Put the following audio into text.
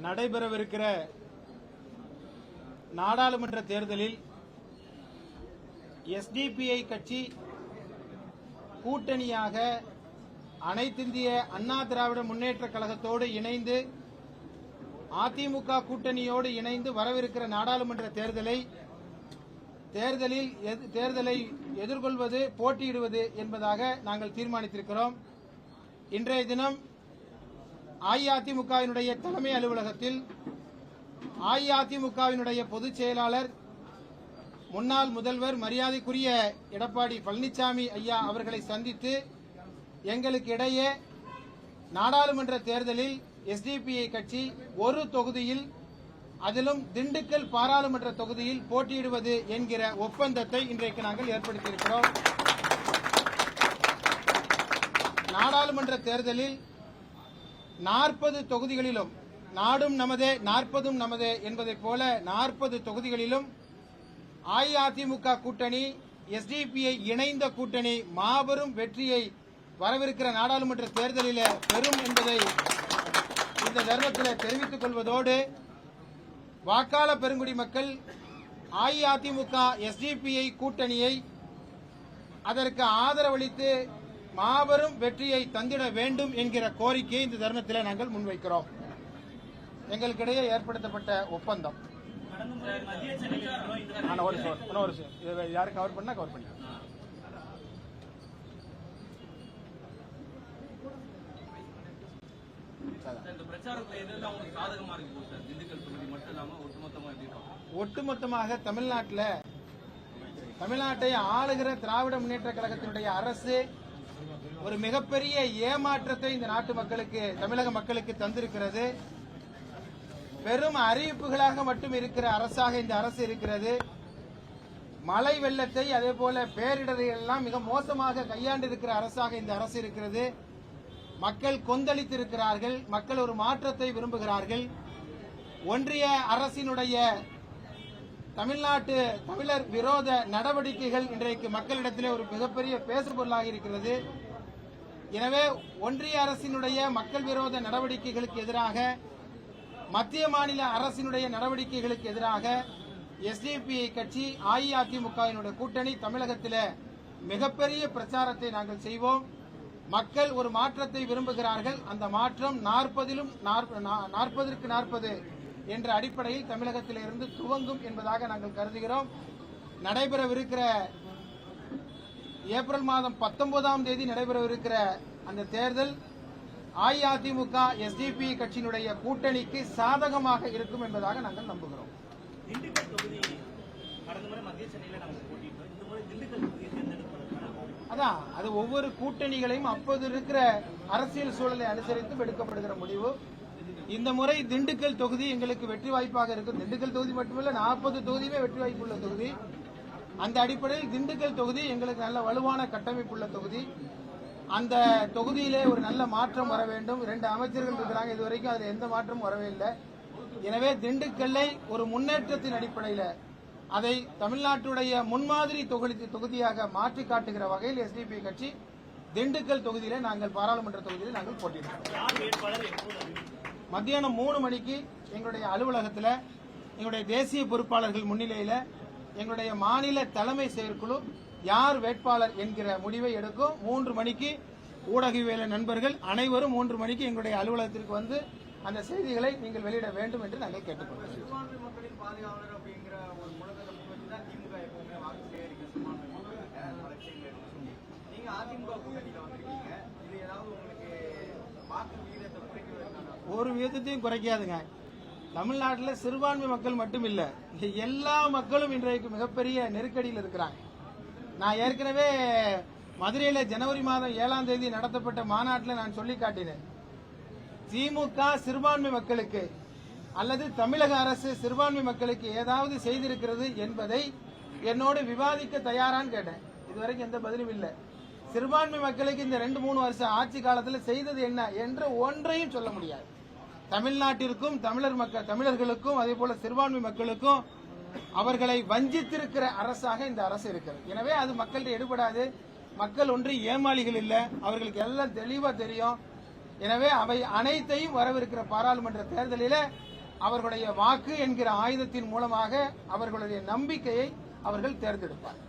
நடைபெறவிருக்கிற நாடாளுமன்ற தேர்தலில் எஸ்டிபிஐ கட்சி கூட்டணியாக அனைத்திந்திய அண்ணா திராவிட முன்னேற்ற கழகத்தோடு இணைந்து அதிமுக கூட்டணியோடு இணைந்து வரவிருக்கிற நாடாளுமன்ற தேர்தலை எதிர்கொள்வது போட்டியிடுவது என்பதாக நாங்கள் தீர்மானித்திருக்கிறோம். இன்றைய தினம் அஇஅதிமுகவினுடைய தலைமை அலுவலகத்தில் அஇஅதிமுகவினுடைய பொதுச் செயலாளர் முன்னாள் முதல்வர் மரியாதைக்குரிய எடப்பாடி பழனிசாமி ஐயா அவர்களை சந்தித்து எங்களுக்கு இடையே நாடாளுமன்ற தேர்தலில் எஸ்டிபிஐ கட்சி ஒரு தொகுதியில், அதிலும் திண்டுக்கல் பாராளுமன்ற தொகுதியில் போட்டியிடுவது என்கிற ஒப்பந்தத்தை இன்றைக்கு நாங்கள் ஏற்படுத்தியிருக்கிறோம். நாடாளுமன்ற தேர்தலில் 40 தொகுதிகளிலும் நாடும் நமதே 40ம் நமதே என்பதைப் போல 40 தொகுதிகளிலும் அஇஅதிமுக கூட்டணி எஸ்டிபிஐ இணைந்த கூட்டணி மாபெரும் வெற்றியை வரவிருக்கிற நாடாளுமன்ற தேர்தலில் பெறும் என்பதை இந்த தருணத்தில் தெரிவித்துக் கொள்வதோடு, வாக்காளர் பெருங்குடி மக்கள் அஇஅதிமுக எஸ்டிபிஐ கூட்டணியை அதற்கு ஆதரவளித்து மாபெரும் வெற்றியை தந்திட வேண்டும் என்கிற கோரிக்கையை இந்த தருணத்தில் நாங்கள் முன்வைக்கிறோம். எங்களுக்கிடையே ஏற்படுத்தப்பட்ட ஒப்பந்தம் யாரு கவர் பண்ணா கவர் பண்ண ஒட்டுமொத்தமாக தமிழ்நாட்டை ஆளுகிற திராவிட முன்னேற்ற கழகத்தினுடைய அரசு ஒரு மிகப்பெரிய ஏமாற்றத்தை இந்த நாட்டு மக்களுக்கு, தமிழக மக்களுக்கு தந்திருக்கிறது. பெரும் அறிவிப்புகளாக மட்டும் இருக்கிற அரசாக இந்த அரசு இருக்கிறது. மழை வெள்ளத்தை, அதே போல பேரிடரை எல்லாம் மிக மோசமாக கையாண்டிருக்கிற அரசாக இந்த அரசு இருக்கிறது. மக்கள் கொந்தளித்திருக்கிறார்கள். மக்கள் ஒரு மாற்றத்தை விரும்புகிறார்கள். ஒன்றிய அரசினுடைய தமிழர் விரோத நடவடிக்கைகள் இன்றைக்கு மக்களிடத்திலே ஒரு மிகப்பெரிய பேசுபொருளாக இருக்கிறது. எனவே ஒன்றிய அரசினுடைய மக்கள் விரோத நடவடிக்கைகளுக்கு எதிராக, மத்திய மாநில அரசினுடைய நடவடிக்கைகளுக்கு எதிராக எஸ்டிபிஐ கட்சி அஇஅதிமுகவினுடைய கூட்டணி தமிழகத்தில் மிகப்பெரிய பிரச்சாரத்தை நாங்கள் செய்வோம். மக்கள் ஒரு மாற்றத்தை விரும்புகிறார்கள். அந்த மாற்றம் 40ற்கு 40 என்ற அடிப்படையில் தமிழகத்திலிருந்து துவங்கும் என்பதாக நாங்கள் கருதுகிறோம். நடைபெறவிருக்கிற ஏப்ரல் மாதம் 19ஆம் தேதி நடைபெறவிருக்கிற அந்த தேர்தல் அஇஅதிமுக எஸ்டிபிஐ கட்சியினுடைய கூட்டணிக்கு சாதகமாக இருக்கும் என்பதாக நாங்கள் நம்புகிறோம். அதான் அது ஒவ்வொரு கூட்டணிகளையும் அப்போது இருக்கிற அரசியல் சூழலை அனுசரித்து எடுக்கப்படுகிற முடிவு. இந்த முறை திண்டுக்கல் தொகுதி எங்களுக்கு வெற்றி வாய்ப்பாக இருக்கும். திண்டுக்கல் தொகுதி மட்டுமல்ல, 40 தொகுதியுமே வெற்றி வாய்ப்புள்ள தொகுதி. அந்த அடிப்படையில் திண்டுக்கல் தொகுதி எங்களுக்கு நல்ல வலுவான கட்டமைப்புள்ள தொகுதி. அந்த தொகுதியிலே ஒரு நல்ல மாற்றம் வர வேண்டும். 2 அமைச்சர்கள் இருக்கிறாங்க, இதுவரைக்கும் அதில் எந்த மாற்றமும் வரவே இல்லை. எனவே திண்டுக்கல்லை ஒரு முன்னேற்றத்தின் அடிப்படையில் அதை தமிழ்நாட்டுடைய முன்மாதிரி தொகுதியாக மாற்றி காட்டுகிற வகையில் எஸ்டிபிஐ கட்சி திண்டுக்கல் தொகுதியிலே நாங்கள் பாராளுமன்ற தொகுதியில் நாங்கள் போட்டியிடுவோம். மத்தியானம் 3 மணிக்கு எங்களுடைய அலுவலகத்தில் எங்களுடைய தேசிய பொறுப்பாளர்கள் முன்னிலையில் எங்களுடைய மாநில தலைமை செயற்குழு யார் வேட்பாளர் என்கிற முடிவை எடுக்கும். 3 மணிக்கு ஊடகவியலாளர் நண்பர்கள் அனைவரும் 3 மணிக்கு எங்களுடைய அலுவலகத்திற்கு வந்து அந்த செய்திகளை நீங்கள் வெளியிட வேண்டும் என்று நாங்கள் கேட்டுக்கொள்கிறோம். ஒரு விதத்தையும் குறைக்காதுங்க. தமிழ்நாட்டில் சிறுபான்மை மக்கள் மட்டும் இல்ல, எல்லா மக்களும் இன்றைக்கு மிகப்பெரிய நெருக்கடியில் இருக்கிறாங்க. நான் ஏற்கனவே மதுரையில் ஜனவரி மாதம் 7ஆம் தேதி நடத்தப்பட்ட மாநாட்டில் நான் சொல்லி காட்டினேன். திமுக சிறுபான்மை மக்களுக்கு அல்லது தமிழக அரசு சிறுபான்மை மக்களுக்கு ஏதாவது செய்திருக்கிறது என்பதை என்னோடு விவாதிக்க தயாரான்னு கேட்டேன். இதுவரைக்கும் எந்த பதிலும் இல்லை. சிறுபான்மை மக்களுக்கு இந்த 2-3 வருஷ ஆட்சி காலத்தில் செய்தது என்ன என்று ஒன்றையும் சொல்ல முடியாது. தமிழ்நாட்டிற்கும் தமிழர்களுக்கும் அதே போல சிறுபான்மை மக்களுக்கும் அவர்களை வஞ்சித்திருக்கிற அரசாக இந்த அரசு இருக்கிறது. எனவே அது மக்கள்கிட்ட எடுபடாது. மக்கள் ஒன்று ஏமாளிகள் இல்லை, அவர்களுக்கு எல்லாம் தெளிவா தெரியும். எனவே அவை அனைத்தையும் வரவிருக்கிற பாராளுமன்ற தேர்தலில் அவர்களுடைய வாக்கு என்கிற ஆயுதத்தின் மூலமாக அவர்களுடைய நம்பிக்கையை அவர்கள் தேர்ந்தெடுப்பார்.